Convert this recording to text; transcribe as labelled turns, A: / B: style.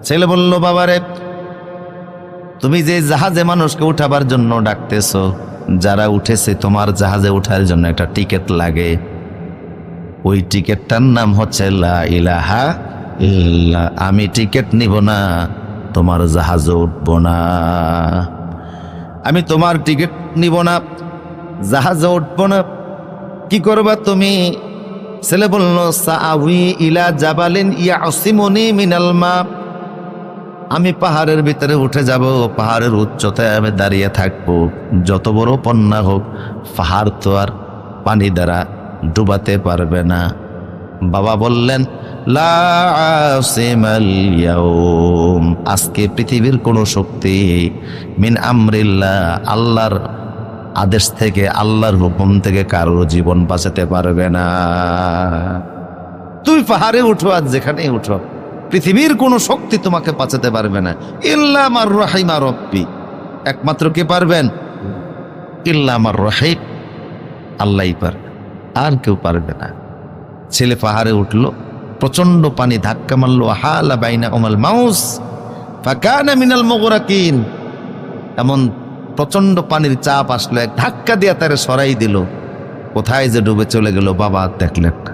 A: ছেলে বলল, বাবারে তুমি যে জাহাজে মানুষকে উঠাবার জন্য ডাকতেছো, যারা উঠেছে তোমার জাহাজে উঠার জন্য একটা টিকিট লাগে, ওই টিকিটটার নাম হচ্ছে লা ইলাহা ইল্লাল্লাহ। আমি টিকিট নিব না, তোমার জাহাজে উঠবো না। আমি তোমার টিকিট নিব না, জাহাজে উঠবো না। কি করবা তুমি? ছেলে বলল, সাআউই ইলা জাবালিন ইয়াসিমুনি মিনাল মা। আমি পাহাড়ের ভিতরে উঠে যাব, পাহাড়ের উচ্চতায় আমি দাঁড়িয়ে থাকবো। যত বড় বন্যা হোক, পাহাড় তো আর পানি দ্বারা ডুবাতে পারবে না। বাবা বললেন, লা আসিমাল ইয়াউম, আজকে পৃথিবীর কোনো শক্তি মিন আমরিল্লাহ, আল্লাহর আদেশ থেকে, আল্লাহর হুকুম থেকে কারোর জীবন বাঁচাতে পারবে না। তুমি পাহাড়ে উঠো আর যেখানে উঠো, পৃথিবীর কোনো শক্তি তোমাকে বাঁচাতে পারবে না। ইল্লা মার রাহিমা রব্বি, একমাত্র কে পারবেন? ইল্লা মার রাহিম, আল্লাহই পারবে, আর কেউ পারবে না। ছেলে পাহাড়ে উঠলো, প্রচন্ড পানি ধাক্কা মারলো। হালা বাইনা ওমাল মাউস ফাকানা মিনাল মুগরাকিন, এমন প্রচন্ড পানির চাপ আসলো, এক ধাক্কা দিয়ে তারে সরাই দিল। কোথায় যে ডুবে চলে গেল বাবা দেখলেন না।